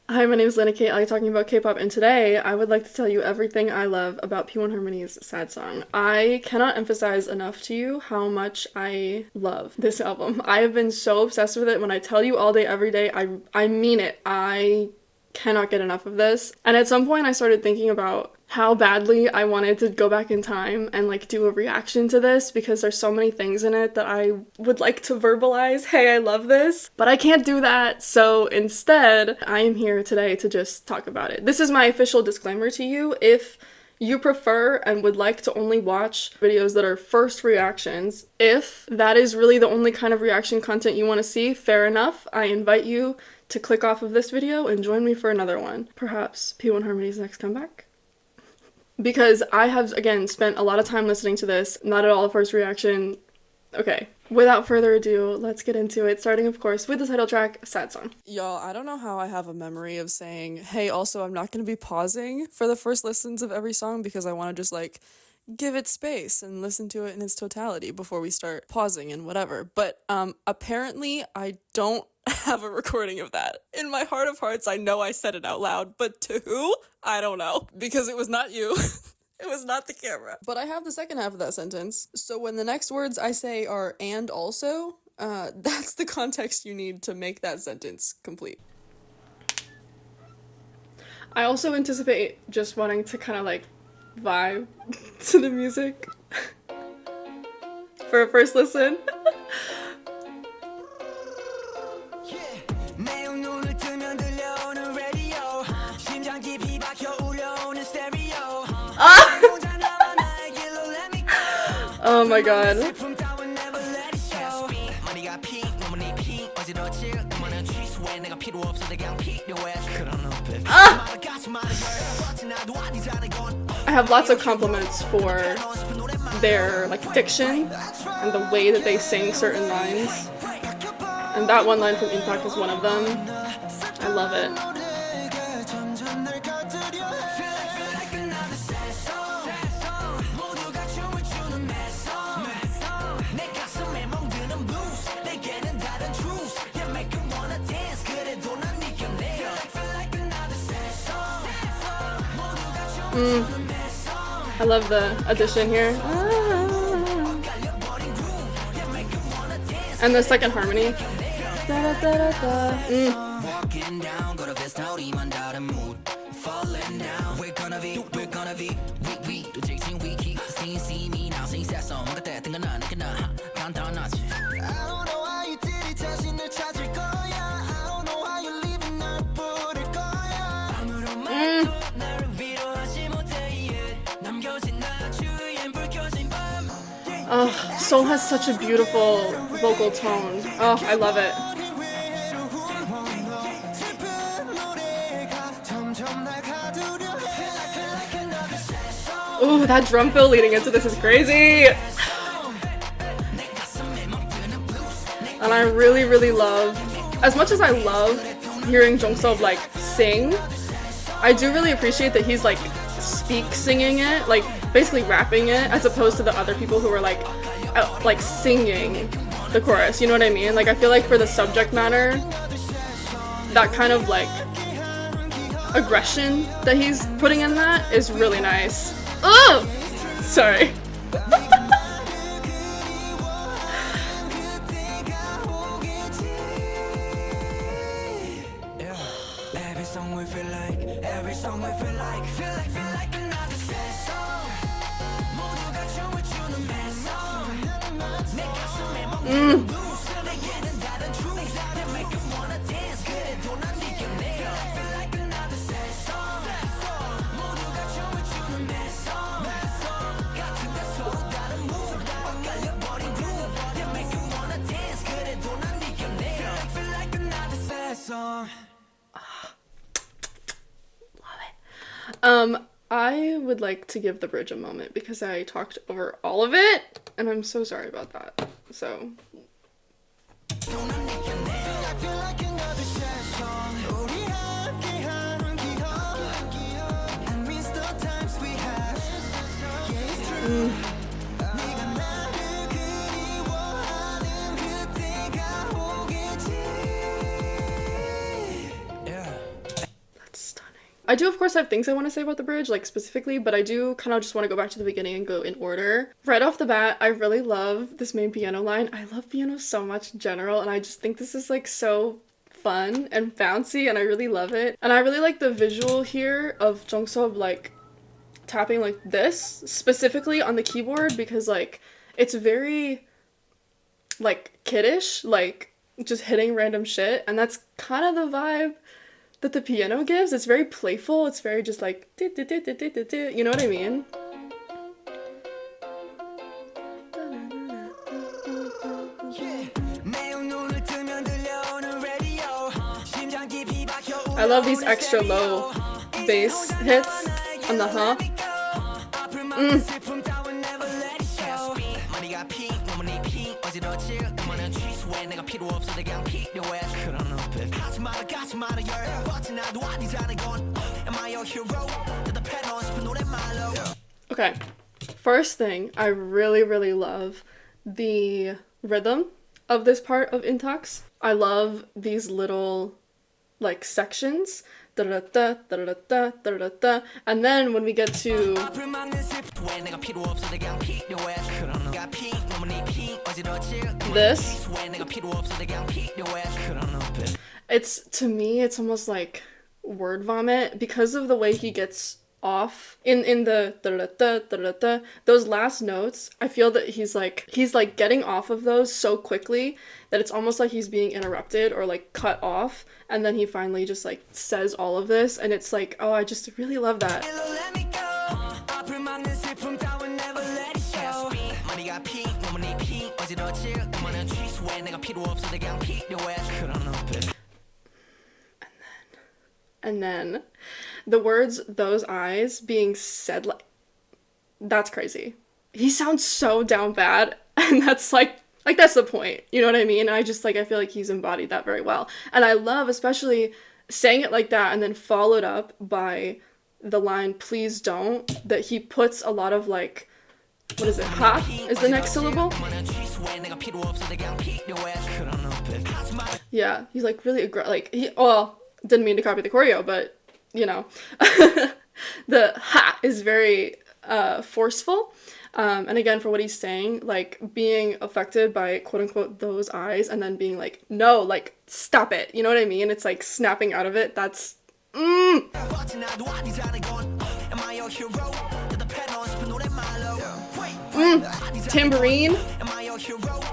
Hi, my name is Lena Kate. I like talking about K-pop, and today I would like to tell you everything I love about p1harmony's Sad Song. I cannot emphasize enough to you how much I love this album. I have been so obsessed with it. When I tell you all day, every day, I mean it. I cannot get enough of this. And at some point I started thinking about how badly I wanted to go back in time and like do a reaction to this, because there's so many things in it that I would like to verbalize, hey, I love this, but I can't do that. So instead, I am here today to just talk about it. This is my official disclaimer to you. If you prefer and would like to only watch videos that are first reactions, if that is really the only kind of reaction content you want to see, fair enough. I invite you to click off of this video and join me for another one. Perhaps p1harmony's next comeback? Because I have, again, spent a lot of time listening to this, not at all a first reaction. Okay, without further ado, let's get into it, starting, of course, with the title track, Sad Song. Y'all, I don't know how I have a memory of saying, hey, also, I'm not gonna be pausing for the first listens of every song because I want to just, like, give it space and listen to it in its totality before we start pausing and whatever. But apparently I don't have a recording of that. In my heart of hearts, I know I said it out loud, but to who? I don't know, because it was not you. It was not the camera. But I have the second half of that sentence, so when the next words I say are and also, that's the context you need to make that sentence complete. I also anticipate just wanting to kind of like vibe to the music for a first listen. Oh my god. I have lots of compliments for their like diction and the way that they sing certain lines. And that one line from Impact is one of them. I love it. I love the addition here. And the second harmony. Oh, Seoul has such a beautiful vocal tone. Oh, I love it. Ooh, that drum fill leading into this is crazy! And I really, really love, as much as I love hearing Jongseob like sing, I do really appreciate that he's like singing it, like basically rapping it, as opposed to the other people who are like singing the chorus, you know what I mean? Like I feel like for the subject matter, that kind of like aggression that he's putting in that is really nice. Oh! Sorry. I would like to give the bridge a moment because I talked over all of it, and I'm so sorry about that. So. I do, of course, have things I want to say about the bridge, like specifically, but I do kind of just want to go back to the beginning and go in order. Right off the bat, I really love this main piano line. I love piano so much in general, and I just think this is like so fun and bouncy, and I really love it. And I really like the visual here of Jungsob like tapping like this, specifically on the keyboard, because like it's very like kiddish, like just hitting random shit, and that's kind of the vibe that the piano gives. It's very playful, it's very just like you know what I mean? I love these extra low bass hits on the huh. Okay, first thing, I really love the rhythm of this part of Intox. I love these little like sections, da-da-da, da-da-da, da-da-da, and then when we get to this, it's, to me, it's almost like word vomit because of the way he gets off in the da-da-da, da-da-da. Those last notes, I feel that he's like getting off of those so quickly that it's almost like he's being interrupted or like cut off, and then he finally just like says all of this, and it's like, oh, I just really love that. And then the words "those eyes" being said, like, that's crazy. He sounds so down bad, and that's like that's the point, you know what I mean? And I just like, I feel like he's embodied that very well. And I love especially saying it like that and then followed up by the line "please don't," that he puts a lot of like, what is it, ha is the next syllable? Yeah, he's like really like, he, well, didn't mean to copy the choreo, but you know, the ha is very forceful. And again, for what he's saying, like being affected by quote unquote those eyes, and then being like, no, like stop it, you know what I mean? It's like snapping out of it. That's tambourine,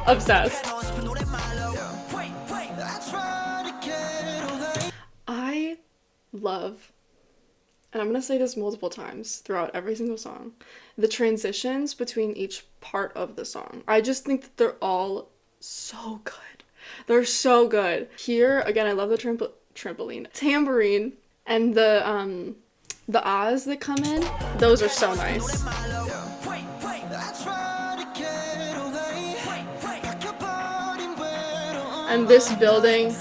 obsessed. I love, and I'm gonna say this multiple times throughout every single song, the transitions between each part of the song. I just think that they're all so good. They're so good. Here, again, I love the tambourine, and the ahs that come in. Those are so nice. And this building,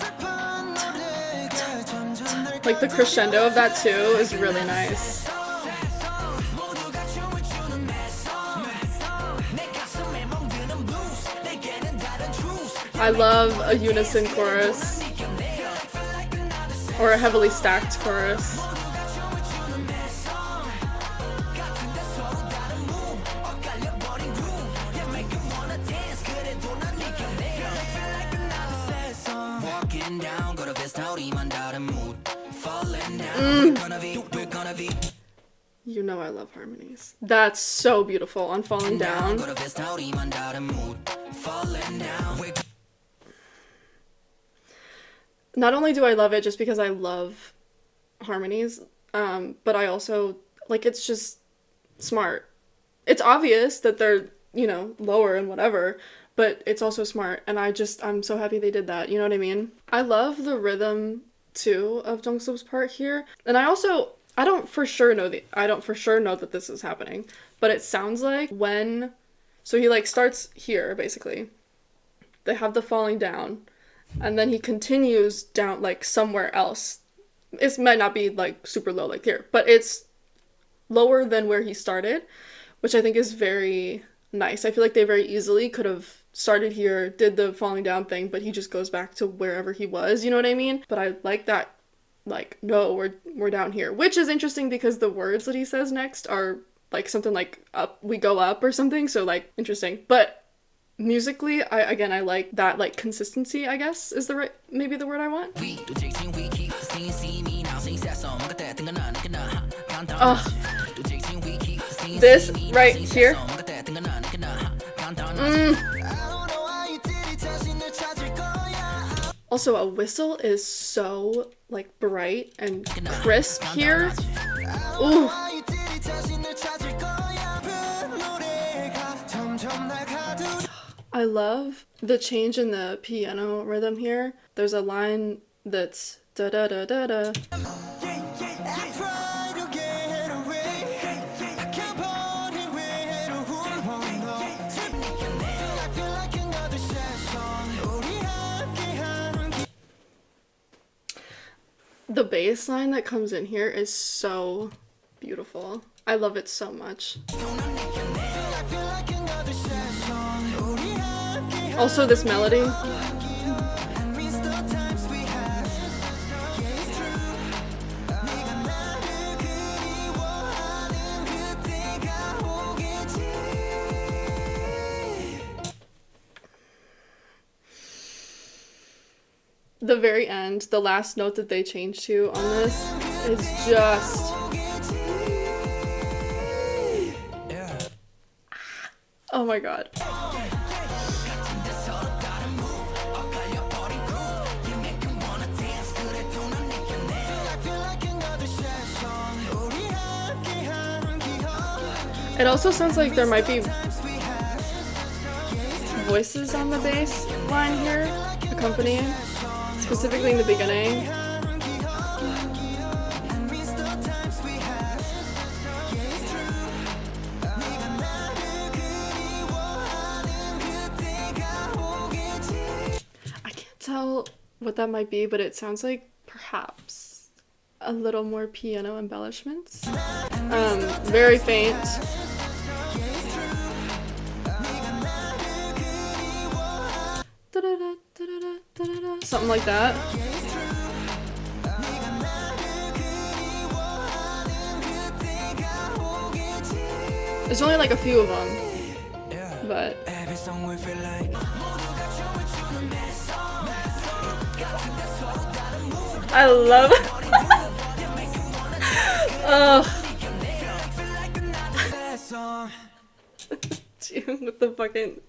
like the crescendo of that too, is really nice. I love a unison chorus or a heavily stacked chorus. You know I love harmonies. That's so beautiful on Falling Down. Not only do I love it just because I love harmonies, but I also, like, it's just smart. It's obvious that they're, you know, lower and whatever, but it's also smart, and I'm so happy they did that, you know what I mean? I love the rhythm, too, of Jungsoob's part here, and I don't for sure know that this is happening, but it sounds like so he, like, starts here, basically. They have the falling down, and then he continues down, like, somewhere else. It might not be, like, super low like here, but it's lower than where he started, which I think is very nice. I feel like they very easily could have started here, did the falling down thing, but he just goes back to wherever he was, you know what I mean? But I like that like, no, we're down here, which is interesting because the words that he says next are like something like up, we go up or something, so like interesting. But musically, I like that, like, consistency, I guess is maybe the word I want. This right here. Also, a whistle is so, like, bright and crisp here. Ooh. I love the change in the piano rhythm here. There's a line that's da da da da da. The bass line that comes in here is so beautiful. I love it so much. Also, this melody. The very end, the last note that they change to on this is just... oh my god. It also sounds like there might be voices on the bass line here accompanying, specifically in the beginning. I can't tell what that might be, but it sounds like perhaps a little more piano embellishments. Very faint. Something like that. There's only like a few of them, but I love it. With the fucking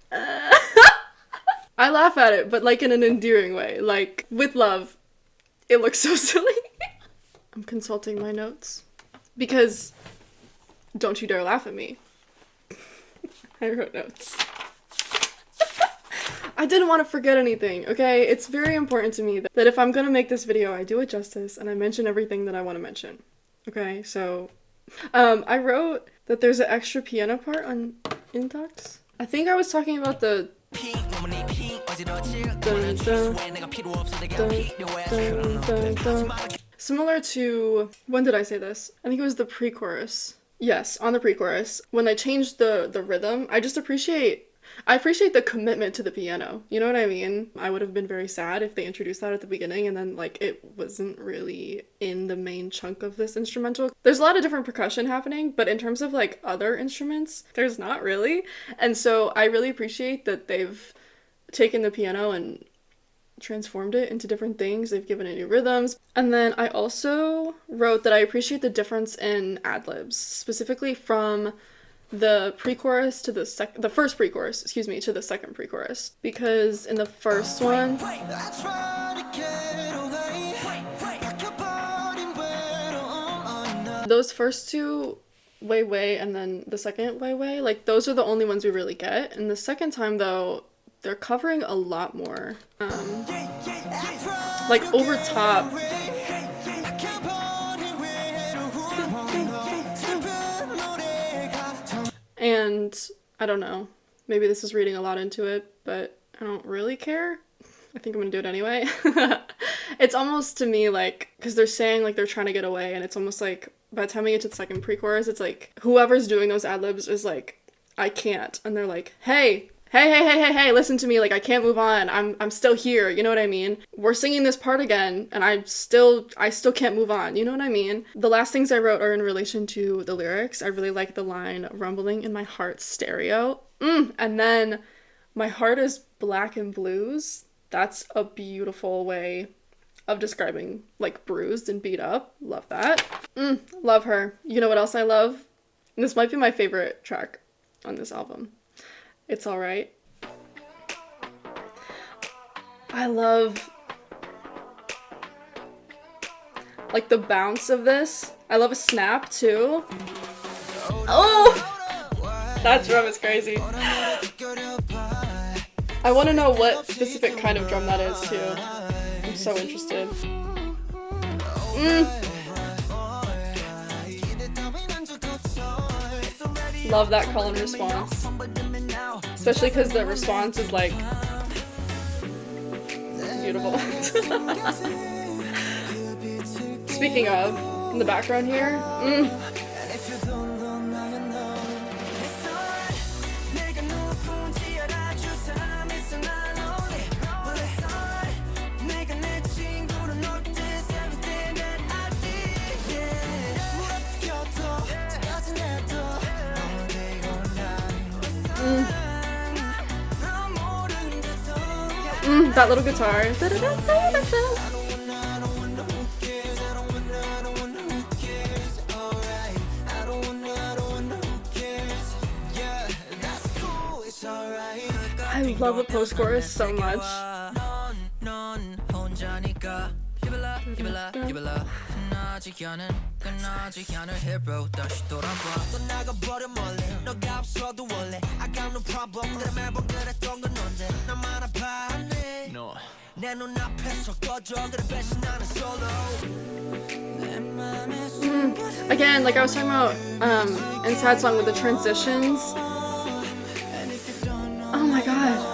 I laugh at it, but like in an endearing way, like with love. It looks so silly. I'm consulting my notes because don't you dare laugh at me. I wrote notes. I didn't want to forget anything, okay? It's very important to me that if I'm gonna make this video, I do it justice and I mention everything that I want to mention. Okay, so I wrote that there's an extra piano part on Intox. I think I was talking about the dun, dun, dun, dun, dun. Similar to, when did I say this? I think it was the pre-chorus. Yes, on the pre-chorus. When they changed the rhythm, I appreciate the commitment to the piano. You know what I mean? I would have been very sad if they introduced that at the beginning and then like it wasn't really in the main chunk of this instrumental. There's a lot of different percussion happening, but in terms of like other instruments, there's not really. And so I really appreciate that they've taken the piano and transformed it into different things. They've given it new rhythms. And then I also wrote that I appreciate the difference in ad-libs, specifically from the pre-chorus to the first pre-chorus, excuse me, to the second pre-chorus. Because in the first one, those first two, way, and then the second way, like those are the only ones we really get. And the second time though, they're covering a lot more, like over top. And I don't know, maybe this is reading a lot into it, but I don't really care. I think I'm gonna do it anyway. It's almost to me like, because they're saying like they're trying to get away, and it's almost like by the time we get to the second pre-chorus, it's like whoever's doing those ad-libs is like, I can't. And they're like, hey, hey, listen to me, like I can't move on. I'm still here, you know what I mean? We're singing this part again and I still can't move on, you know what I mean? The last things I wrote are in relation to the lyrics. I really like the line rumbling in my heart stereo. And then my heart is black and blues. That's a beautiful way of describing like bruised and beat up. Love that. Love her. You know what else I love? And this might be my favorite track on this album. It's Alright. I love like the bounce of this. I love a snap too. Oh! That drum is crazy. I want to know what specific kind of drum that is too. I'm so interested. Love that call and response. Especially because the response is like beautiful. Speaking of, in the background here, that little guitar. I love the post-chorus so much. Again, like I was talking about in Sad Song with the transitions. Oh my god.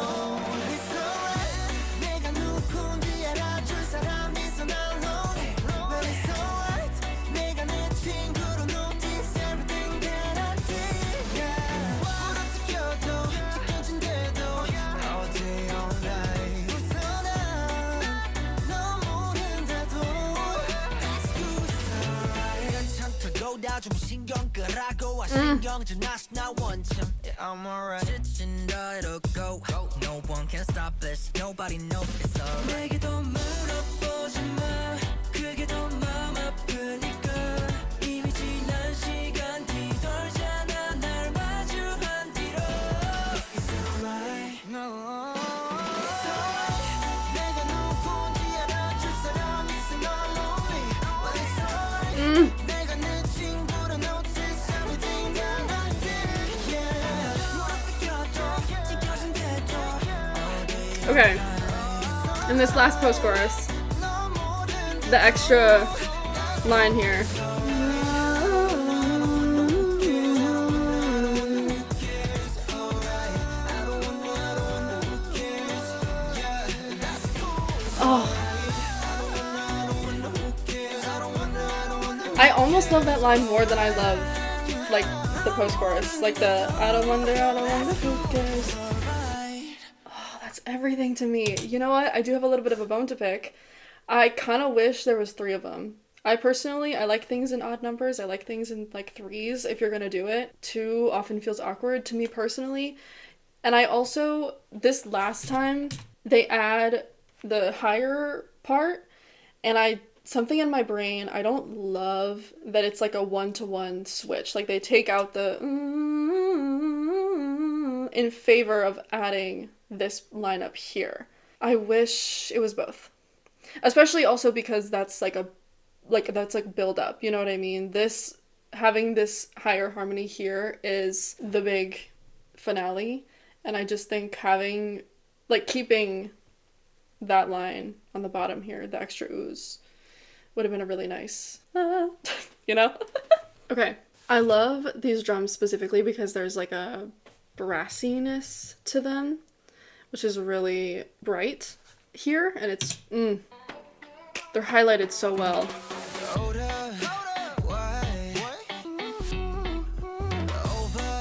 No one can stop this. Nobody knows it's alright. Okay, in this last post-chorus, the extra line here. Oh. I almost love that line more than I love, like, the post-chorus. Like the, I don't wonder, who cares? Everything to me. You know what? I do have a little bit of a bone to pick. I kind of wish there was 3 of them. I like things in odd numbers. I like things in like 3s if you're gonna do it. 2 often feels awkward to me personally. And I also, this last time, they add the higher part, and something in my brain, I don't love that it's like a 1-to-1 switch. Like they take out the in favor of adding this line up here. I wish it was both. Especially also because that's like build up, you know what I mean? Having this higher harmony here is the big finale, and I just think keeping that line on the bottom here, the extra ooze, would have been a really nice, you know? Okay. I love these drums specifically because there's like a brassiness to them, which is really bright here, and it's, they're highlighted so well.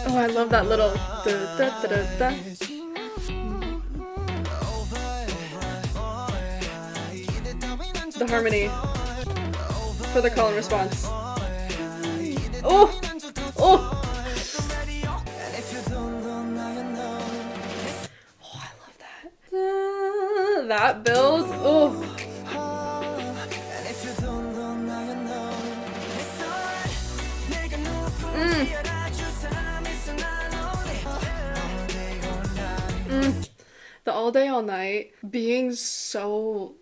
Oh, I love that little da, da, da, da, da. the harmony for the call and response. Oh! Oh! Oh, I love that. That build. Oh. The all day, all night being so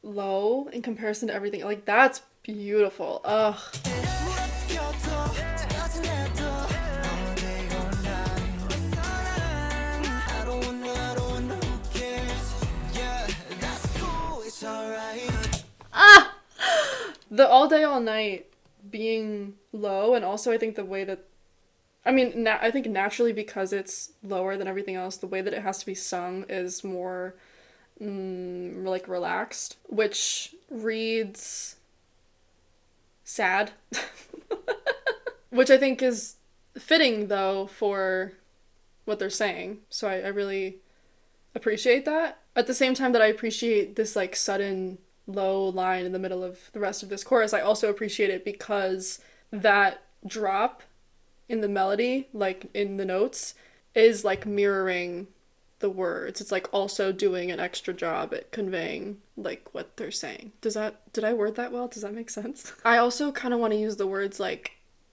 low in comparison to everything. Like, that's beautiful. Ugh. Ah! The all day, all night being low, and also I think the way that, I mean, I think naturally because it's lower than everything else, the way that it has to be sung is more, like, relaxed, which reads sad. Which I think is fitting, though, for what they're saying. So I really appreciate that. At the same time that I appreciate this, like, sudden low line in the middle of the rest of this chorus, I also appreciate it because that drop in the melody, like in the notes, is like mirroring the words. It's like also doing an extra job at conveying like what they're saying. Did I word that well? Does that make sense? I also kind of want to use the words like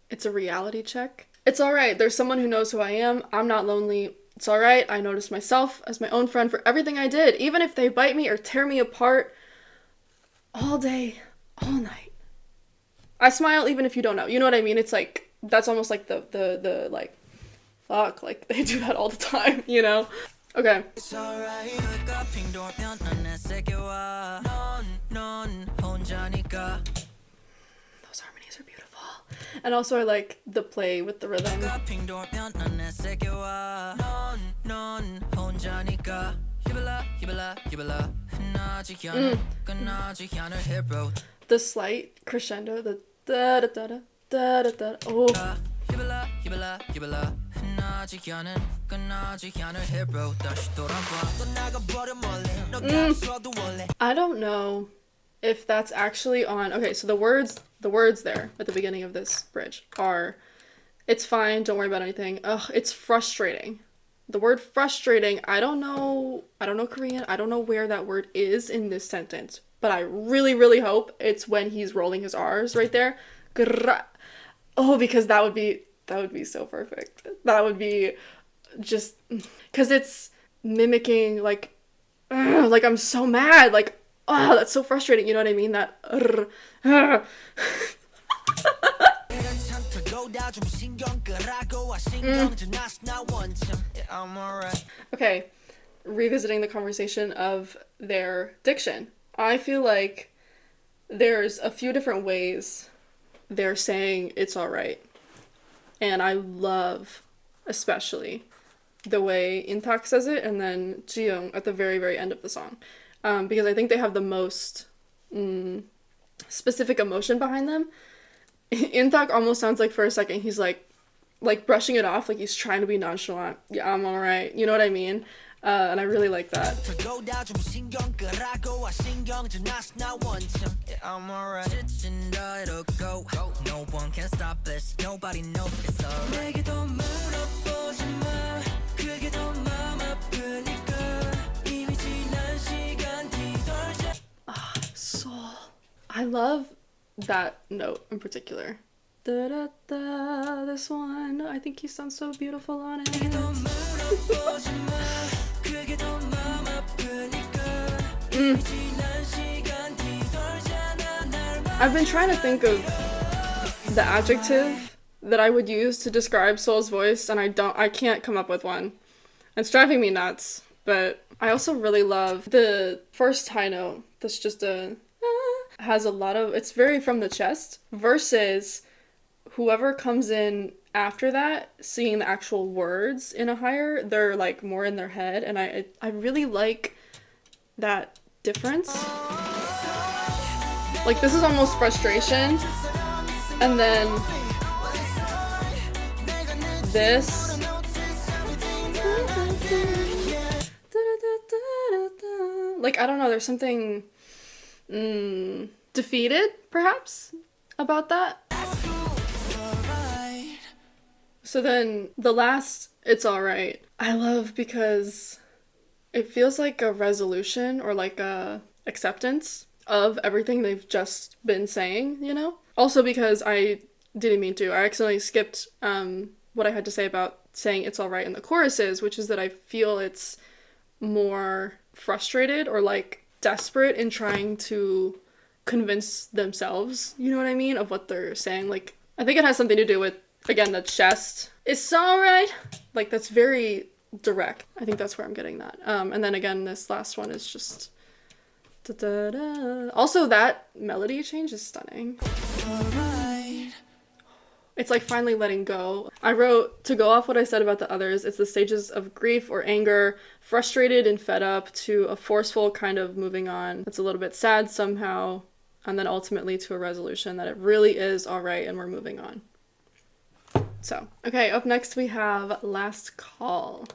it's a reality check. It's all right. There's someone who knows who I am. I'm not lonely. It's all right. I noticed myself as my own friend for everything I did, even if they bite me or tear me apart. All day, all night. I smile even if you don't know. You know what I mean? It's like, that's almost like the like, fuck, like they do that all the time, you know? Okay. Those harmonies are beautiful. And also I like the play with the rhythm. The slight crescendo, the da da da da da da. Oh. I don't know if that's actually on. Okay, so the words there at the beginning of this bridge are, it's fine, don't worry about anything. Ugh, it's frustrating. The word frustrating, I don't know Korean. I don't know where that word is in this sentence, but I really, really hope it's when he's rolling his R's right there. Oh, because that would be so perfect. That would be just, because it's mimicking like I'm so mad, like, oh, that's so frustrating. You know what I mean? That. Okay, revisiting the conversation of their diction. I feel like there's a few different ways they're saying it's alright. And I love, especially, the way Intak says it and then Jiyoung at the very, very end of the song. Because I think they have the most specific emotion behind them. Intak almost sounds like for a second he's like brushing it off, like he's trying to be nonchalant. Yeah, I'm alright. You know what I mean? And I really like that. Soul. I love that note in particular. Da da da, this one. I think he sounds so beautiful on it. I've been trying to think of the adjective that I would use to describe Soul's voice, and I can't come up with one. It's driving me nuts, but I also really love the first high note that's just has a lot of, it's very from the chest, versus whoever comes in after that, seeing the actual words in a higher, they're like more in their head, and I really like that difference. Like, this is almost frustration, and then this. Like, I don't know, there's something defeated, perhaps, about that. So then the last, It's Alright, I love because it feels like a resolution or like a acceptance of everything they've just been saying, you know? Also because I didn't mean to. I accidentally skipped what I had to say about saying it's alright in the choruses, which is that I feel it's more frustrated or like desperate in trying to convince themselves, you know what I mean, of what they're saying. Like, I think it has something to do with, again, the chest. It's alright. Like, that's very direct. I think that's where I'm getting that. And then again, this last one is just da-da-da. Also, that melody change is stunning. It's like finally letting go. I wrote, to go off what I said about the others, it's the stages of grief or anger, frustrated and fed up, to a forceful kind of moving on that's a little bit sad somehow, and then ultimately to a resolution that it really is alright and we're moving on. So, okay, up next we have Last Call.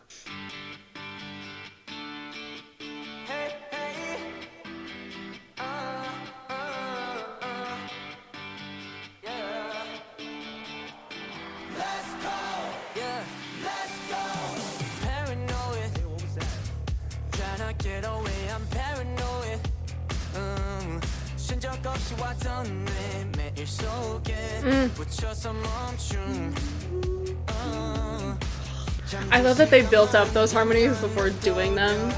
I love that they built up those harmonies before doing them.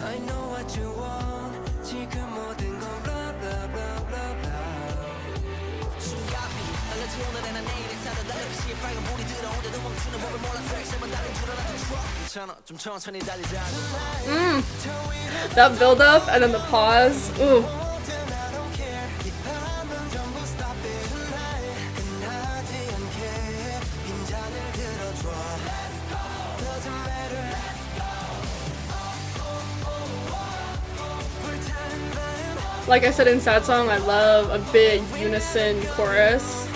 I know what you want. 지금 모든 건 blah blah blah blah blah. 숨가피 알려지 오늘은 내일의 사다 달려 그 시에 빨간 불이 들어오는데도 멈추는 법을 몰라 트랙스만 달린 줄 알았던 truck. 좀 천천히 달리자. That build up and then the pause. Ooh. Like I said in Sad Song, I love a big unison chorus.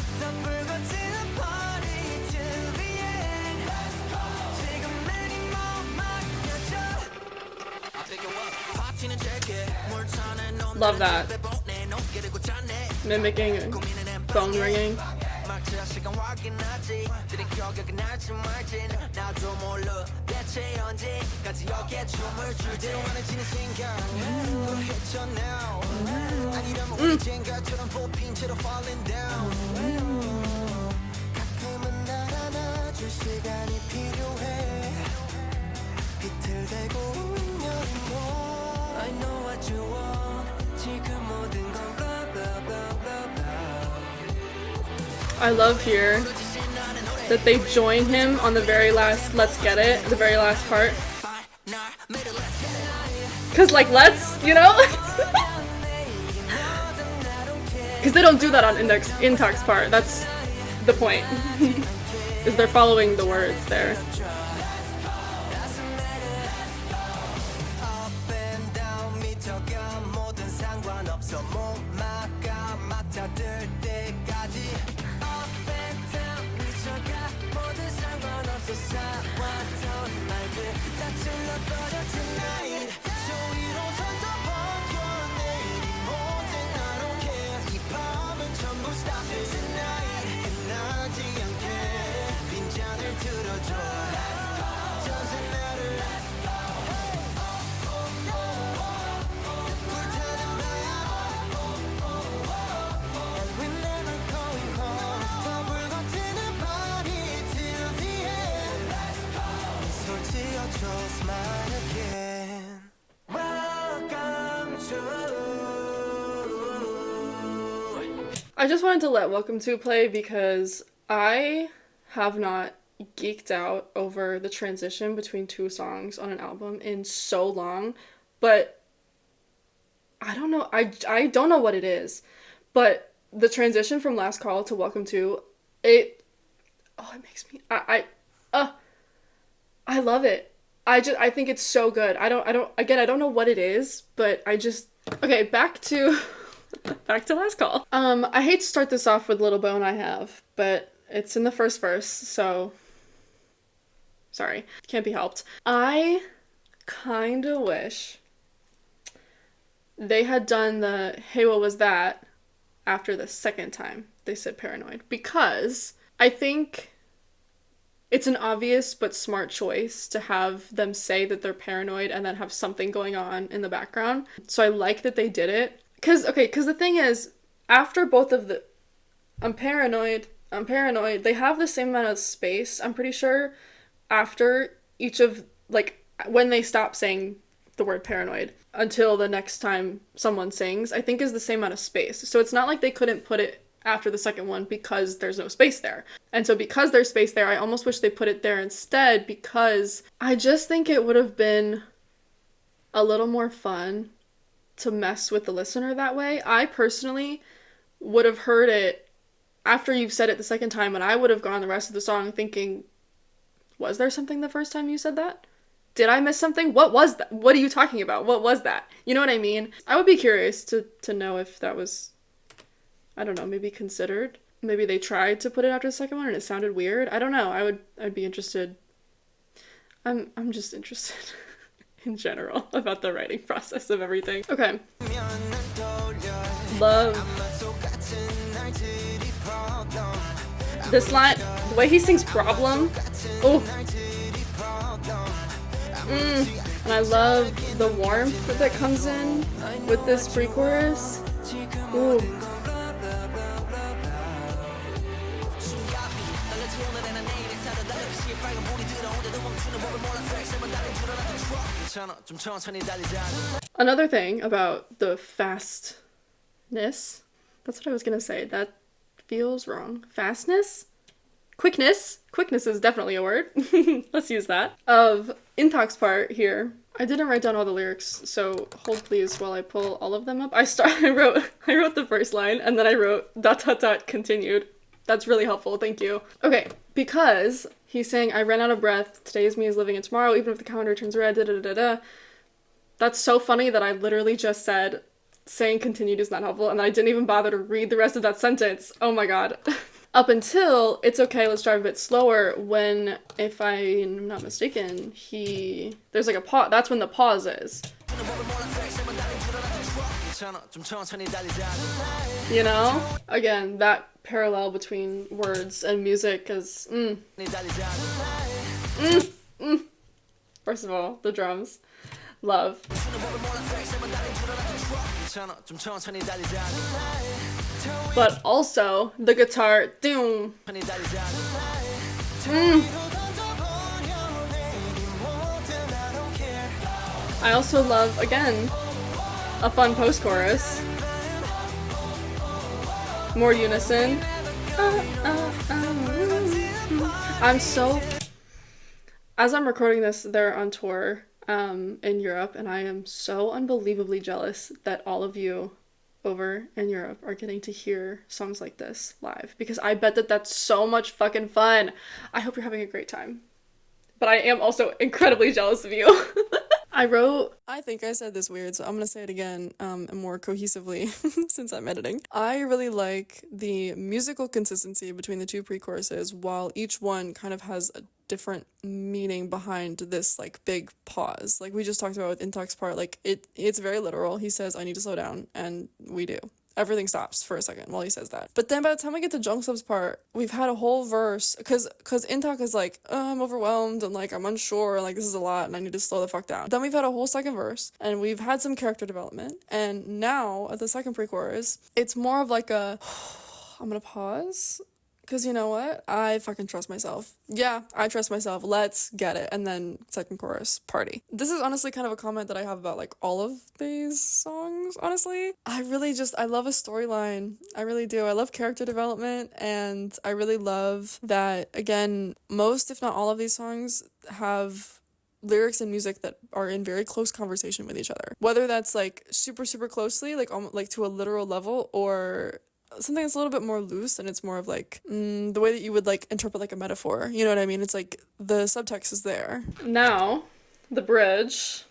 Love that. Mimicking phone ringing. I know what you want. I love here that they join him on the very last Let's Get It, the very last part. Cause like let's, you know? Cause they don't do that on Intox part. That's the point. Is they're following the words there. I just wanted to let Welcome To play because I have not geeked out over the transition between two songs on an album in so long, but I don't know, I don't know what it is, but the transition from Last Call to Welcome To, it makes me, I love it. I think it's so good. I don't know what it is, but okay, back to Back to last call. I hate to start this off with Little Bone I Have, but it's in the first verse, so sorry. Can't be helped. I kinda wish they had done the "Hey, what was that?" after the second time they said paranoid, because I think it's an obvious but smart choice to have them say that they're paranoid and then have something going on in the background. So I like that they did it. Because the thing is, after both of the I'm paranoid, they have the same amount of space, I'm pretty sure, after each of, like, when they stop saying the word paranoid until the next time someone sings, I think is the same amount of space. So it's not like they couldn't put it after the second one because there's no space there. And so because there's space there, I almost wish they put it there instead, because I just think it would have been a little more fun to mess with the listener that way. I personally would have heard it after you've said it the second time, and I would have gone the rest of the song thinking, was there something the first time you said that? Did I miss something? What was that? What are you talking about? What was that? You know what I mean? I would be curious to know if that was, I don't know, maybe considered. Maybe they tried to put it after the second one and it sounded weird. I don't know. I'd be interested. I'm just interested in general about the writing process of everything. Okay. Love this line, the way he sings problem. Oh. And I love the warmth that comes in with this pre-chorus. Ooh. Another thing about the fastness, that's what I was gonna say, that feels wrong. Fastness? Quickness is definitely a word. Let's use that. Of Intok's part here. I didn't write down all the lyrics, so hold please while I pull all of them up. I wrote the first line, and then I wrote ... continued. That's really helpful, thank you. Okay, because he's saying, I ran out of breath, today is me is living in tomorrow, even if the calendar turns red, da-da-da-da-da. That's so funny that I literally just said saying continued is not helpful, and I didn't even bother to read the rest of that sentence. Oh my god. Up until it's okay, let's drive a bit slower, when, if I'm not mistaken, there's like a pause. That's when the pause is. You know? Again, that parallel between words and music is First of all, the drums. Love. But also the guitar. Doom. I also love, again, a fun post-chorus. More unison. As I'm recording this, they're on tour in Europe, and I am so unbelievably jealous that all of you over in Europe are getting to hear songs like this live, because I bet that that's so much fucking fun. I hope you're having a great time. But I am also incredibly jealous of you. I think I said this weird, so I'm gonna say it again, more cohesively since I'm editing. I really like the musical consistency between the two pre-choruses, while each one kind of has a different meaning behind this, like, big pause. Like we just talked about with Intok's part, like, it's very literal. He says, I need to slow down, and we do. Everything stops for a second while he says that. But then by the time we get to Jungsook's part, we've had a whole verse, because Intok is like, I'm overwhelmed, and, like, I'm unsure, and, like, this is a lot, and I need to slow the fuck down. Then we've had a whole second verse, and we've had some character development, and now, at the second pre-chorus, it's more of like a, I'm gonna pause, because you know what? I fucking trust myself. Yeah, I trust myself. Let's get it. And then second chorus, party. This is honestly kind of a comment that I have about, like, all of these songs, honestly. I love a storyline. I really do. I love character development, and I really love that, again, most, if not all of these songs have lyrics and music that are in very close conversation with each other. Whether that's, like, super, super closely, like, almost, like, to a literal level, or something that's a little bit more loose, and it's more of, like, the way that you would, like, interpret, like, a metaphor. You know what I mean? It's like the subtext is there. Now, the bridge.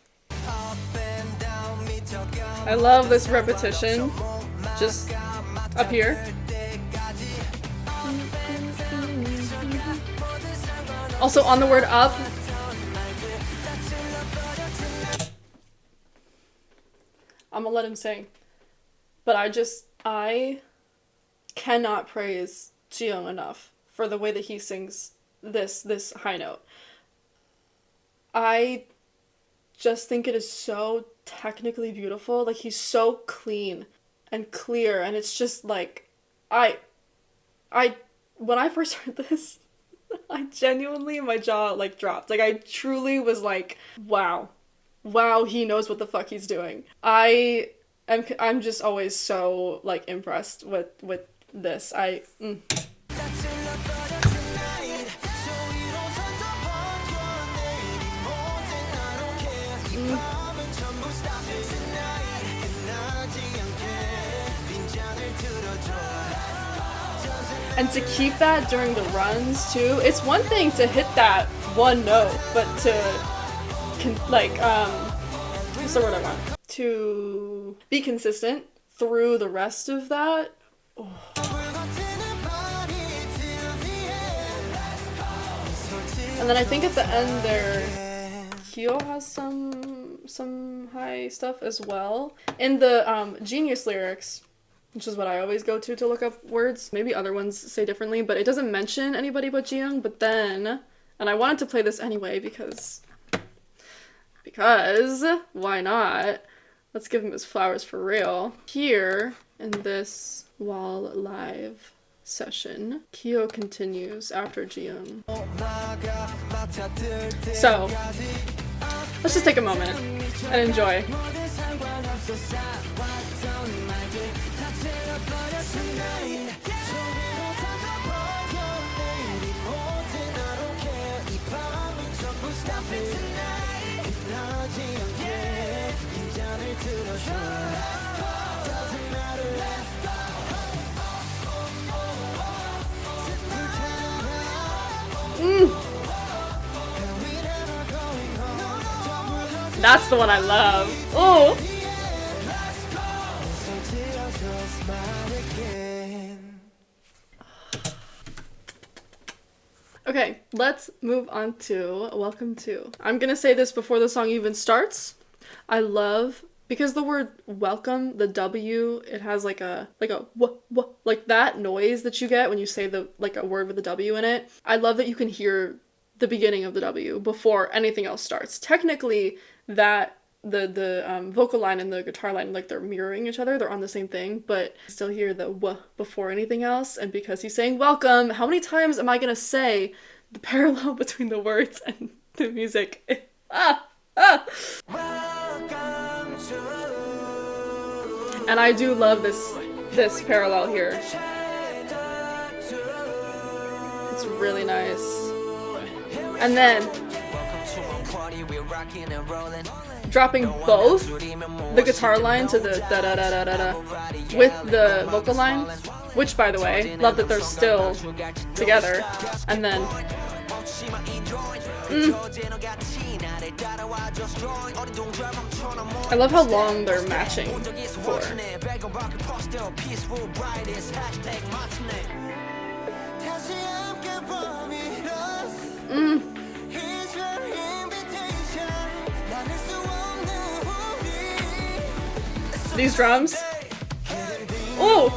I love this repetition. just up here. Also on the word up. I'm gonna let him sing. But I cannot praise Jiyoung enough for the way that he sings this high note. I just think it is so technically beautiful. Like, he's so clean and clear, and it's just like, when I first heard this, I genuinely, my jaw like dropped. Like, I truly was like, wow, he knows what the fuck he's doing. I'm just always so like impressed with this. And to keep that during the runs too, it's one thing to hit that one note, but to what's the word I want? To be consistent through the rest of that. Oh. And then I think at the end there, Kyo has some high stuff as well. In the Genius lyrics, which is what I always go to look up words. Maybe other ones say differently, but it doesn't mention anybody but Jiyoung. But then, and I wanted to play this anyway because why not? Let's give him his flowers for real. Here in this Wall Live session, Kyo continues after Jiyoung. So let's just take a moment and enjoy. That's the one I love. Oh. Okay, let's move on to Welcome To. I'm gonna say this before the song even starts. I love, because the word welcome, the W, it has like a like that noise that you get when you say like a word with a W in it. I love that you can hear the beginning of the W before anything else starts. Technically, that the vocal line and the guitar line, like, they're mirroring each other, they're on the same thing, but you still hear the W before anything else. And because he's saying welcome, how many times am I gonna say the parallel between the words and the music? And I do love this parallel here. It's really nice. And then dropping both the guitar line to the da-da-da-da-da-da with the vocal line, which, by the way, love that they're still together. And then I love how long they're matching for. These drums. Oh!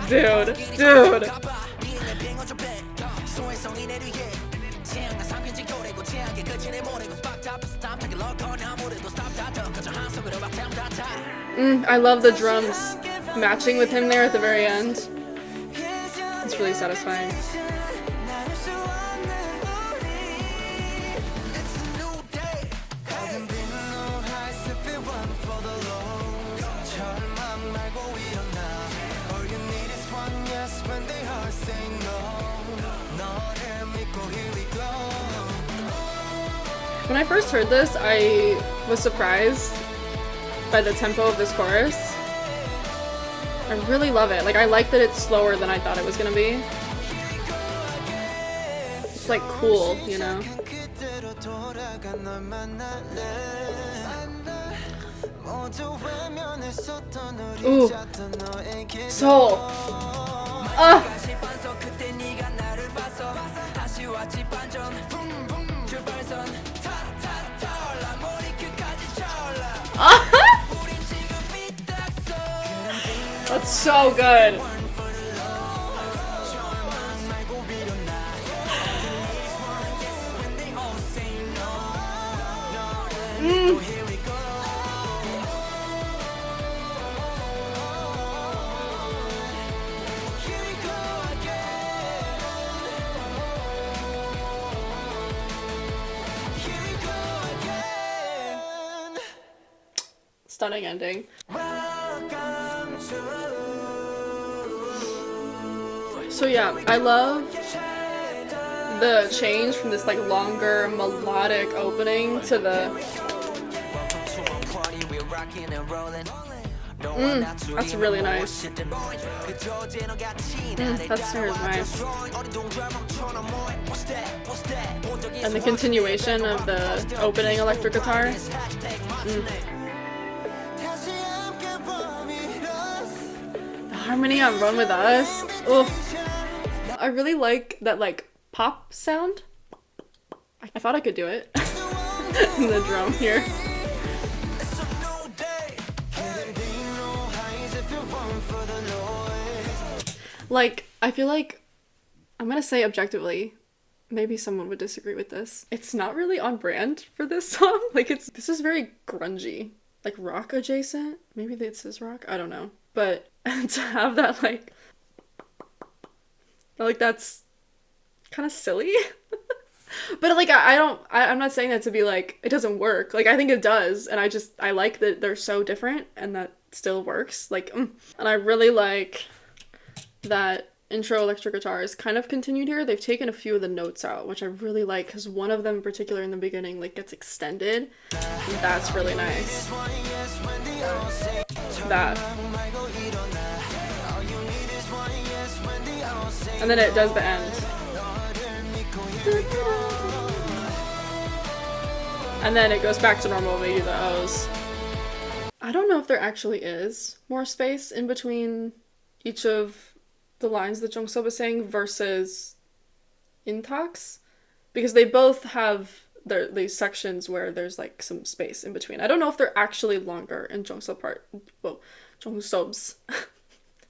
Dude. I love the drums matching with him there at the very end. It's really satisfying. When I first heard this, I was surprised by the tempo of this chorus. I really love it. Like, I like that it's slower than I thought it was gonna be. It's like cool, you know? Ooh. Soul. That's so good. Stunning ending. So yeah, I love the change from this like longer melodic opening to the that's really nice. That snare is nice. And the continuation of the opening electric guitar. The harmony on Run With Us. Oof. I really like that like pop sound. I thought I could do it. In the drum here. Like, I feel like, I'm gonna say objectively, maybe someone would disagree with this. It's not really on brand for this song. Like, this is very grungy. Like, rock adjacent? Maybe this is rock? I don't know. But to have that, like, that's kind of silly. But, like, I'm not saying that to be, like, it doesn't work. Like, I think it does. And I like that they're so different and that still works. Like, And I really like that intro electric guitar is kind of continued here. They've taken a few of the notes out, which I really like, because one of them in particular in the beginning, like, gets extended. And that's really nice. That. And then it does the end. And then it goes back to normal, maybe the O's. I don't know if there actually is more space in between each of the lines that Jungsob is saying versus Intak's, because they both have these sections where there's like some space in between. I don't know if they're actually longer in Jungsob's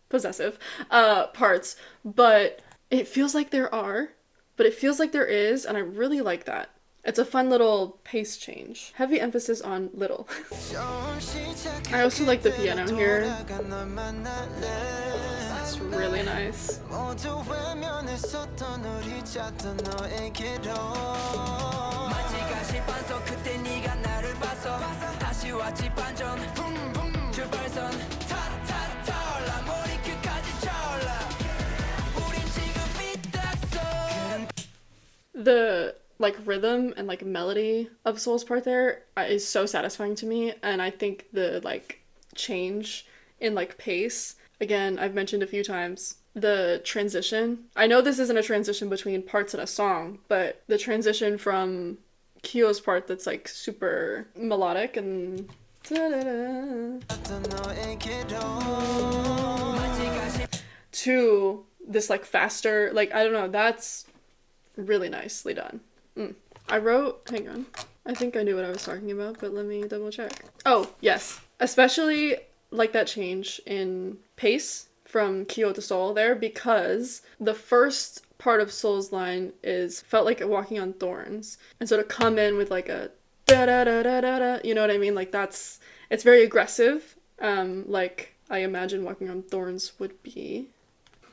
possessive parts, but it feels like there are, but it feels like there is, and I really like that. It's a fun little pace change. Heavy emphasis on little. I also like the piano here. That's really nice. The like rhythm and like melody of Soul's part there is so satisfying to me, and I think the like change in like pace, again, I've mentioned a few times, the transition. I know this isn't a transition between parts in a song, but the transition from Kyo's part that's like super melodic and to this like faster, like, I don't know, that's really nicely done. I wrote, hang on, I think I knew what I was talking about, but let me double check. Oh, yes. Especially like that change in pace from Kyo to Soul there, because the first part of Soul's line felt like walking on thorns. And so to come in with like a da da da da da da, you know what I mean? Like it's very aggressive. Like I imagine walking on thorns would be.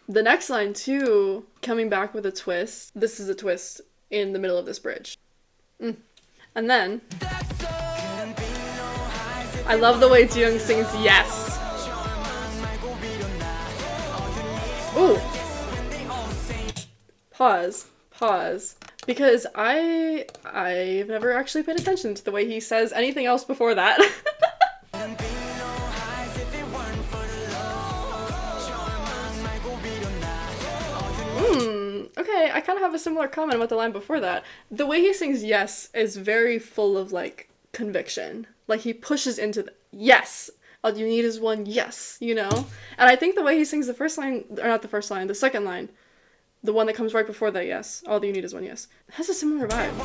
The next line too, coming back with a twist. This is a twist in the middle of this bridge. And then I love the way Jiyoung sings yes. Ooh. Pause. because I've never actually paid attention to the way he says anything else before that. Okay, I kind of have a similar comment about the line before that. The way he sings yes is very full of, like, conviction. Like, he pushes into the yes! All you need is one yes, you know? And I think the way he sings the first line, or not the first line, the second line, the one that comes right before that yes, all you need is one yes, has a similar vibe.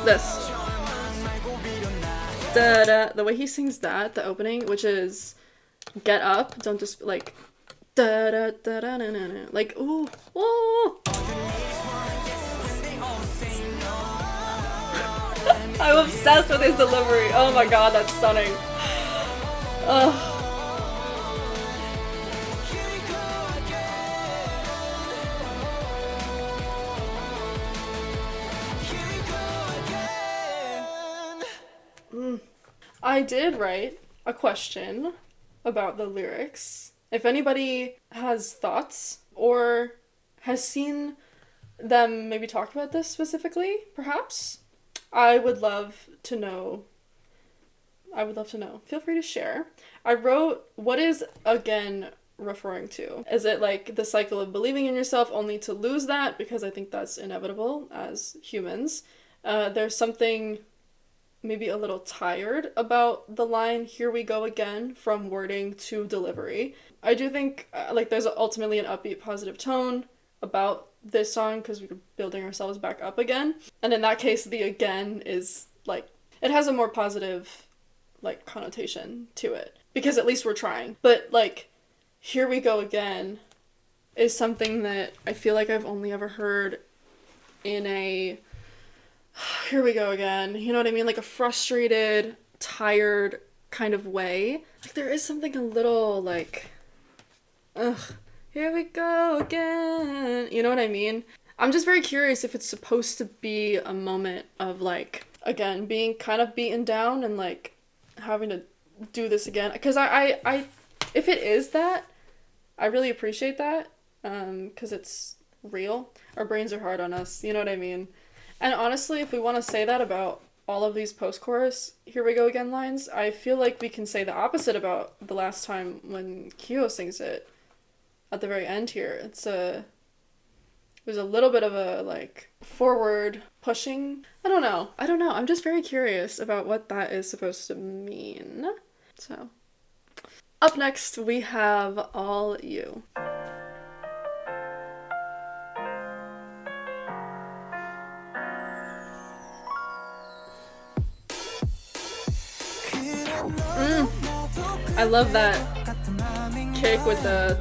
This. Da-da. The way he sings that, the opening, which is get up, don't just, like, da-da-da-da-da-da-da. Like, ooh, ooh. I'm obsessed with his delivery. Oh my god, that's stunning. Ugh. I did write a question about the lyrics. If anybody has thoughts or has seen them maybe talk about this specifically, perhaps, I would love to know. Feel free to share. I wrote, what is again referring to? Is it like the cycle of believing in yourself only to lose that? Because I think that's inevitable as humans. There's something maybe a little tired about the line, here we go again, from wording to delivery. I do think, like, there's ultimately an upbeat, positive tone about this song because we're building ourselves back up again. And in that case, the again is, like, it has a more positive, like, connotation to it. Because at least we're trying. But, like, here we go again is something that I feel like I've only ever heard in a here we go again, you know what I mean? Like a frustrated, tired kind of way. Like there is something a little like, ugh, here we go again. You know what I mean? I'm just very curious if it's supposed to be a moment of like, again, being kind of beaten down and like having to do this again. Because I if it is that, I really appreciate that. Because it's real. Our brains are hard on us, you know what I mean? And honestly, if we want to say that about all of these post-chorus here we go again lines, I feel like we can say the opposite about the last time when Kyo sings it at the very end here. There's a little bit of a like forward pushing. I don't know. I'm just very curious about what that is supposed to mean. So, up next we have All You. I love that kick with the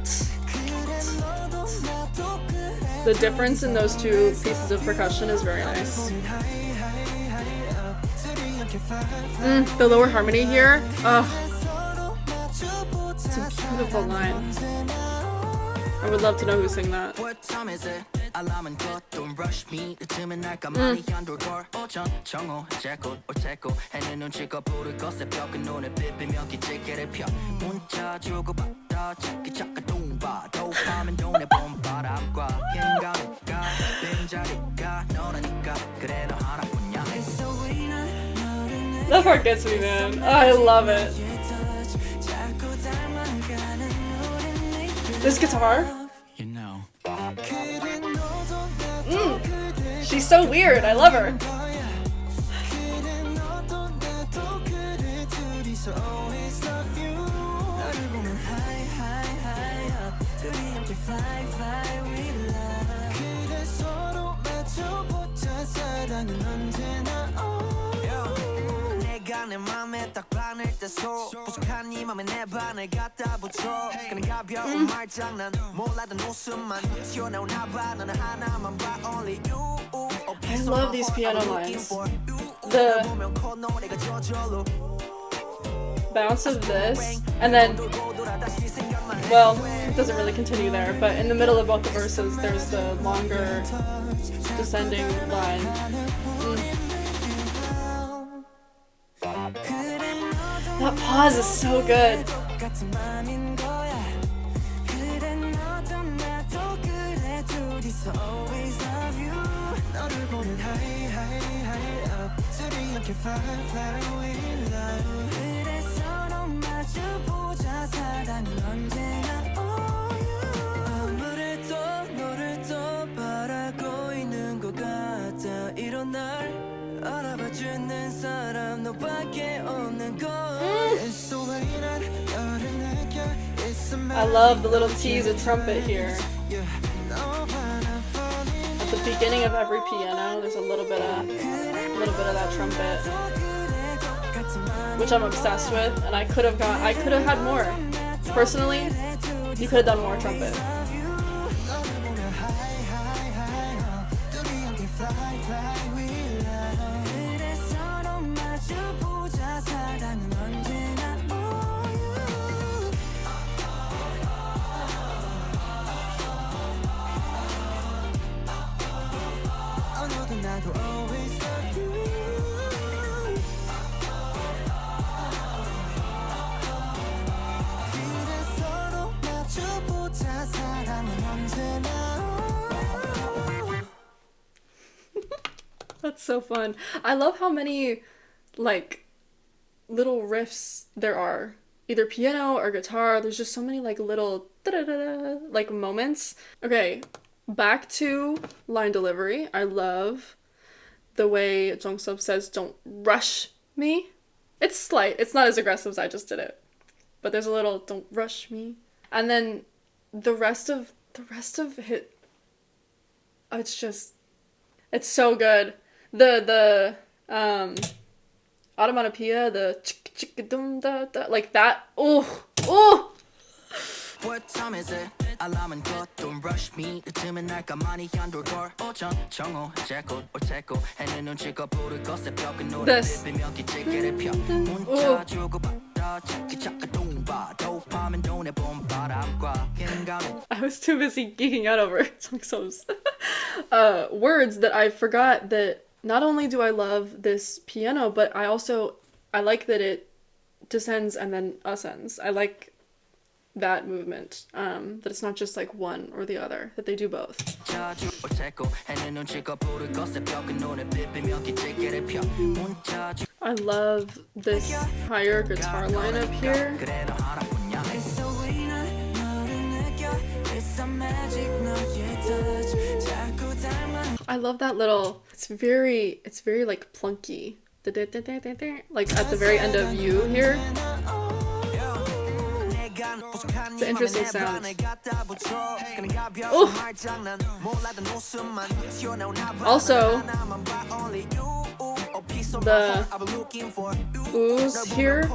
difference in those two pieces of percussion is very nice. The lower harmony here, it's a beautiful line. I would love to know who sang that. That part gets me, man. Oh, I love it. This guitar? She's so weird. I love her. I love these piano lines. The bounce of this, and then, well, it doesn't really continue there, but in the middle of both the verses, there's the longer descending line. That pause is so good. 너를 보는 high high high up 소리 함께 fly fly with love 그래서 너 마주보자 사랑은 언제나 all you 아무래도 너를 더 바라고 있는 것 같아 이런 날 알아봐주는 사람 너밖에 없는 걸 I love the little tease of trumpet here. At the beginning of every piano, there's a little bit of that trumpet, which I'm obsessed with, and I could have had more. Personally, you could have done more trumpet. That's so fun. I love how many, like, little riffs there are. Either piano or guitar. There's just so many, like, little da-da-da-da, like, moments. Okay, back to line delivery. I love the way Jongseop says, "Don't rush me." It's slight. It's not as aggressive as I just did it. But there's a little, "Don't rush me." And then the rest of it, it's so good. The onomatopoeia, the chick chick dum da da, like that. Oh. What time is it? 알람은 것 don't rush me 늦으면 날까 많이 한돌 걸 오전 정오 제고 오체고 해는 눈치가 부를 것에 벽은 노래 비비며 기지개를 펴 문자 주고 받아 찾기 찾아 동바 도파민 돈에 본 바람과 긴가민 I was too busy geeking out over Jongseop's words that I forgot that not only do I love this piano, but I like that it descends and then ascends. I like that movement, that it's not just like one or the other, that they do both. I love this higher guitar line up here. I love that little, it's very like plunky, like at the very end of You here. It's an interesting sound. Oh! Also, the ooze here.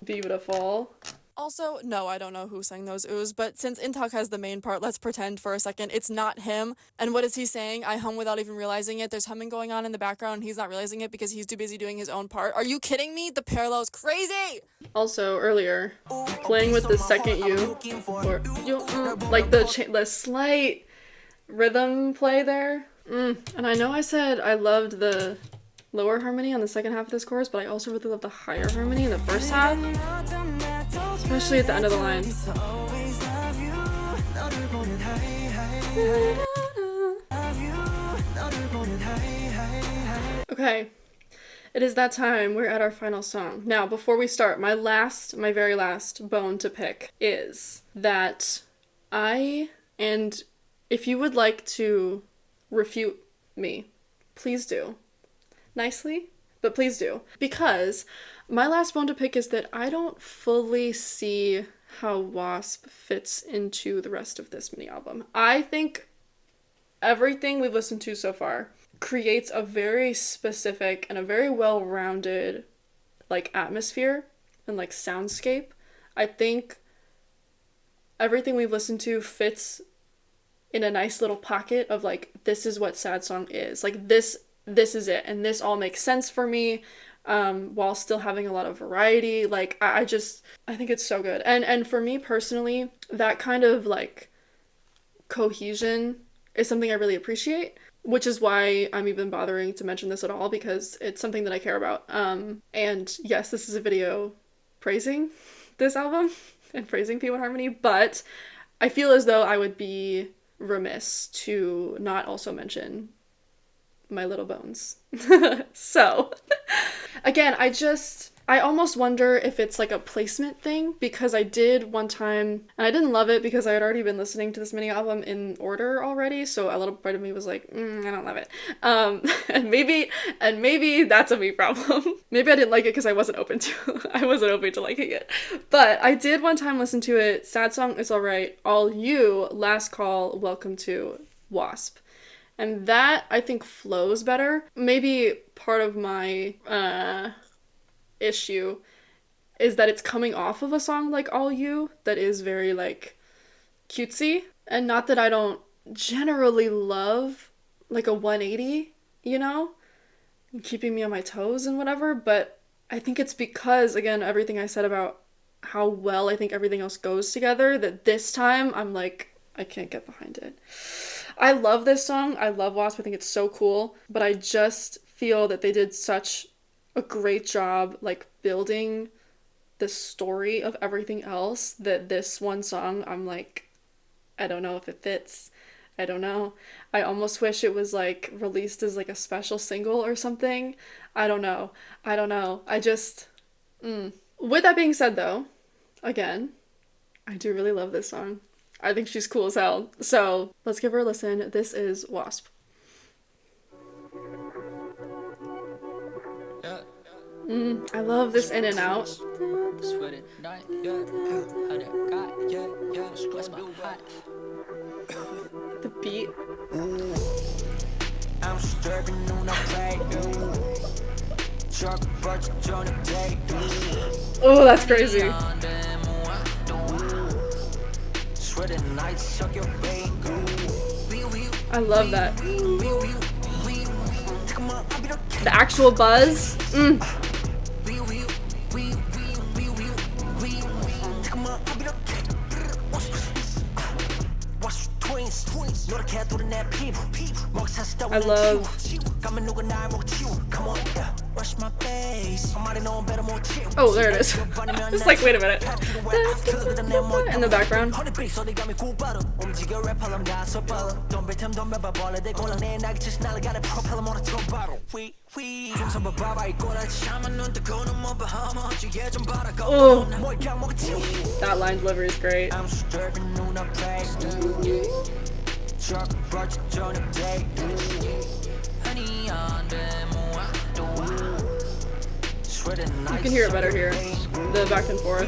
Beautiful. Also, no, I don't know who sang those oohs, but since Intak has the main part, let's pretend for a second it's not him. And what is he saying? I hum without even realizing it. There's humming going on in the background, and he's not realizing it because he's too busy doing his own part. Are you kidding me? The parallel is crazy! Also, earlier, playing with the second U, or like the slight rhythm play there. And I know I said I loved the lower harmony on the second half of this chorus, but I also really love the higher harmony in the first half. Especially at the end of the line. Okay, it is that time. We're at our final song. Now, before we start, my very last bone to pick is that and if you would like to refute me, please do. Nicely, but please do. Because my last bone to pick is that I don't fully see how Wasp fits into the rest of this mini album. I think everything we've listened to so far creates a very specific and a very well-rounded like atmosphere and like soundscape. I think everything we've listened to fits in a nice little pocket of like, this is what sad song is. Like this is it, and this all makes sense for me. While still having a lot of variety. Like, I think it's so good. And for me personally, that kind of, like, cohesion is something I really appreciate, which is why I'm even bothering to mention this at all, because it's something that I care about. And yes, this is a video praising this album, and praising p1harmony, but I feel as though I would be remiss to not also mention my little bones. So, again, I almost wonder if it's like a placement thing, because I did one time, and I didn't love it because I had already been listening to this mini album in order already, so a little part of me was like, I don't love it. And maybe that's a me problem. Maybe I didn't like it because I wasn't open to liking it. But I did one time listen to it. Sad Song Is Alright, All You, Last Call, Welcome to, Wasp. And that, I think, flows better. Maybe part of my issue is that it's coming off of a song like All You that is very, like, cutesy. And not that I don't generally love, like, a 180, you know? Keeping me on my toes and whatever, but I think it's because, again, everything I said about how well I think everything else goes together, that this time I'm like, I can't get behind it. I love this song. I love Wasp. I think it's so cool. But I just feel that they did such a great job, like, building the story of everything else, that this one song, I'm like, I don't know if it fits. I don't know. I almost wish it was, like, released as, like, a special single or something. I don't know. I just... With that being said, though, again, I do really love this song. I think she's cool as hell. So let's give her a listen. This is Wasp. I love this in and out. The beat. Oh, that's crazy. I love that. The actual buzz. I love. Oh, there it is. It's like, wait a minute. In the background. Oh, that line delivery is great. You can hear it better here. The back and forth.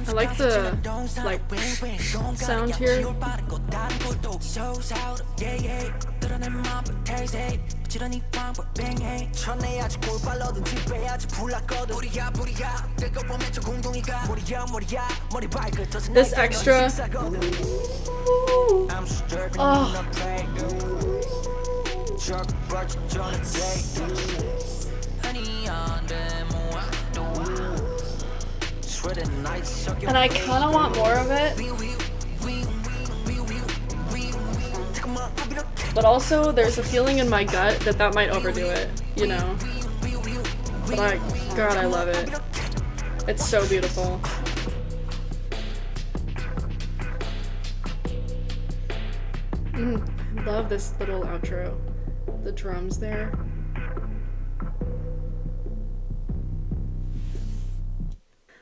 I like the, like, sound here. This extra. Oh. And I kind of want more of it. But also, there's a feeling in my gut that that might overdo it, you know? But God, I love it. It's so beautiful. I love this little outro. The drums there.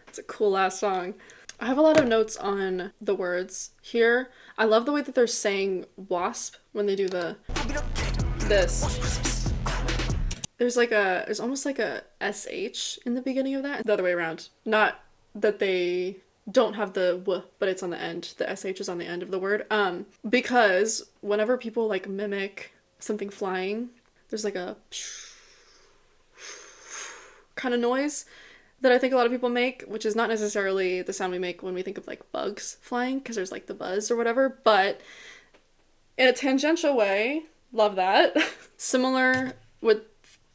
It's a cool ass song. I have a lot of notes on the words here. I love the way that they're saying wasp when they do this. There's almost like a SH in the beginning of that. The other way around. Not that they don't have the w, but it's on the end. The SH is on the end of the word. Because whenever people like mimic something flying, there's like a kind of noise that I think a lot of people make, which is not necessarily the sound we make when we think of like bugs flying, because there's like the buzz or whatever, but in a tangential way, love that. Similar with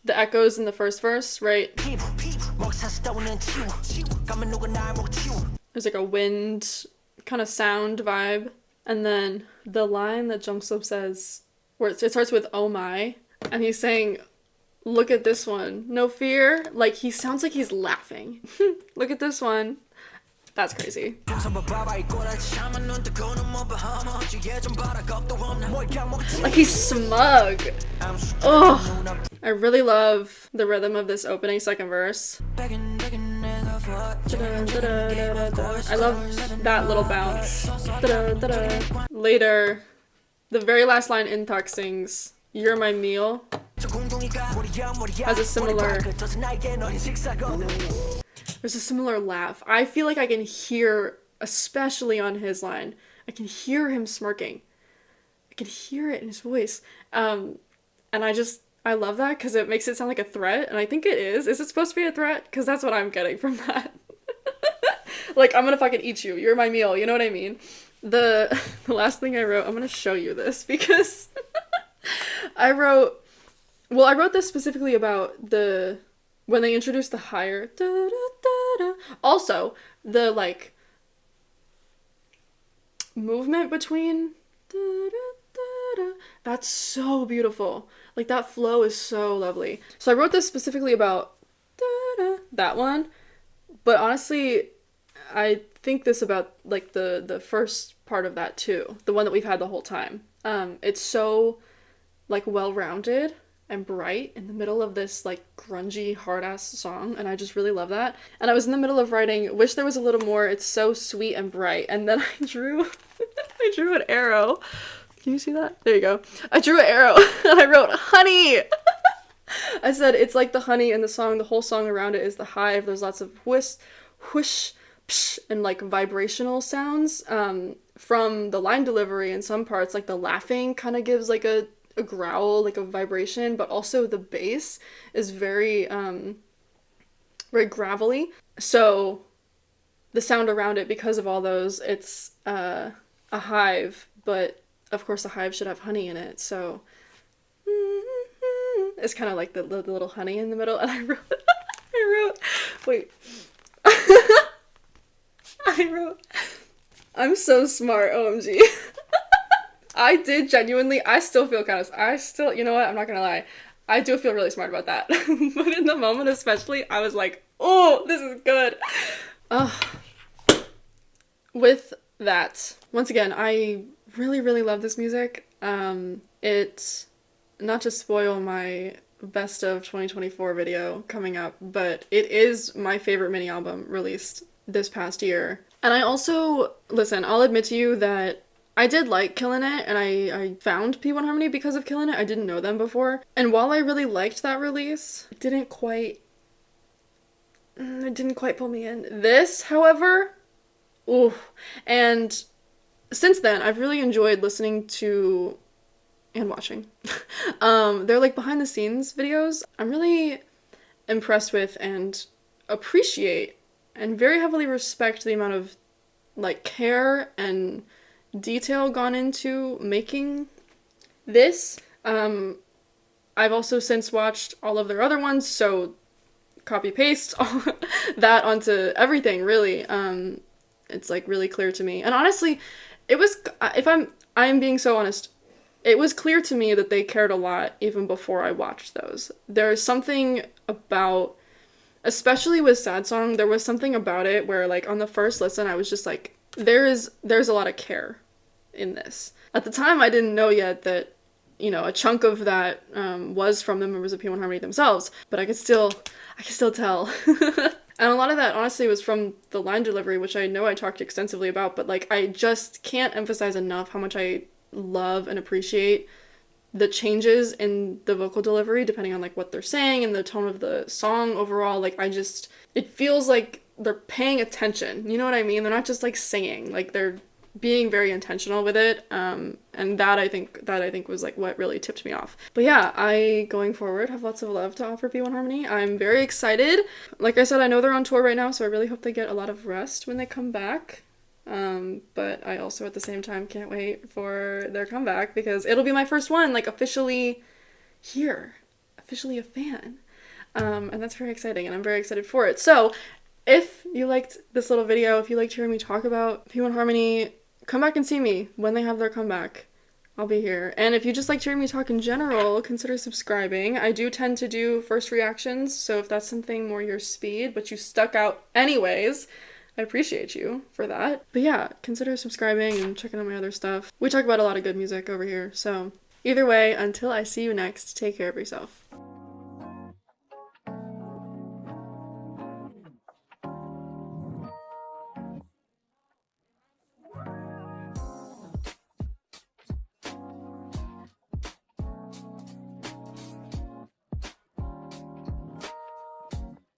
the echoes in the first verse, right? There's like a wind kind of sound vibe. And then the line that Jungsook says, where it starts with "oh my," and he's saying, "Look at this one, no fear." Like, he sounds like he's laughing. Look at this one. That's crazy. Like, he's smug. Oh, I really love the rhythm of this opening second verse. I love that little bounce. Later, the very last line, Intak sings, "You're my meal," has a similar... There's a similar laugh. I feel like I can hear, especially on his line, I can hear him smirking. I can hear it in his voice. And I love that because it makes it sound like a threat, and I think it is. Is it supposed to be a threat? Because that's what I'm getting from that. Like, I'm gonna fucking eat you. You're my meal. You know what I mean? The last thing I wrote, I'm gonna show you this because I wrote this specifically about when they introduced the higher also the like movement between that's so beautiful. Like, that flow is so lovely. So I wrote this specifically about that one, but honestly I think this about like the first part of that too, the one that we've had the whole time. It's so like well-rounded and bright in the middle of this like grungy hard-ass song, and I just really love that. And I was in the middle of writing, wish there was a little more, it's so sweet and bright, and then I drew an arrow. Can you see that? There you go. I drew an arrow and I wrote honey. I said it's like the honey in the song. The whole song around it is the hive. There's lots of whisk, whoosh, psh, and like vibrational sounds from the line delivery. In some parts, like the laughing kind of gives like a growl, like a vibration, but also the bass is very very gravelly. So the sound around it, because of all those, it's a hive, but of course the hive should have honey in it, so it's kind of like the little honey in the middle. And I wrote wait I wrote, I'm so smart, OMG. I did genuinely, I still, you know what, I'm not gonna lie, I do feel really smart about that. But in the moment especially, I was like, oh, this is good. With that, once again, I really, really love this music. It, not to spoil my best of 2024 video coming up, but it is my favorite mini album released this past year. And I also, listen, I'll admit to you that I did like Killin' It, and I found p1harmony because of Killin' It. I didn't know them before. And while I really liked that release, it didn't quite pull me in. This, however, ooh. And since then, I've really enjoyed listening to and watching. They're like behind the scenes videos. I'm really impressed with and appreciate and very heavily respect the amount of like care and detail gone into making this. I've also since watched all of their other ones, so copy paste all that onto everything, really. It's like really clear to me. And honestly, it was, if I'm being so honest, it was clear to me that they cared a lot even before I watched those. There's something about, especially with Sad Song, there was something about it where like on the first listen I was just like, there's a lot of care in this. At the time I didn't know yet that, you know, a chunk of that was from the members of p1harmony themselves, but I could still tell. And a lot of that honestly was from the line delivery, which I know I talked extensively about, but like I just can't emphasize enough how much I love and appreciate the changes in the vocal delivery depending on like what they're saying and the tone of the song overall. Like it feels like they're paying attention, you know what I mean? They're not just like singing, like they're being very intentional with it, and that I think was like what really tipped me off. But yeah, I going forward have lots of love to offer p1harmony. I'm very excited. Like I said, I know they're on tour right now, so I really hope they get a lot of rest when they come back. But I also at the same time can't wait for their comeback because it'll be my first one like officially here. officially a fan. And that's very exciting, and I'm very excited for it. So if you liked this little video, if you liked hearing me talk about P1Harmony, come back and see me when they have their comeback. I'll be here. And if you just like hearing me talk in general, consider subscribing. I do tend to do first reactions, so if that's something more your speed, but you stuck out anyways, I appreciate you for that. But yeah, consider subscribing and checking out my other stuff. We talk about a lot of good music over here, so either way, until I see you next, take care of yourself.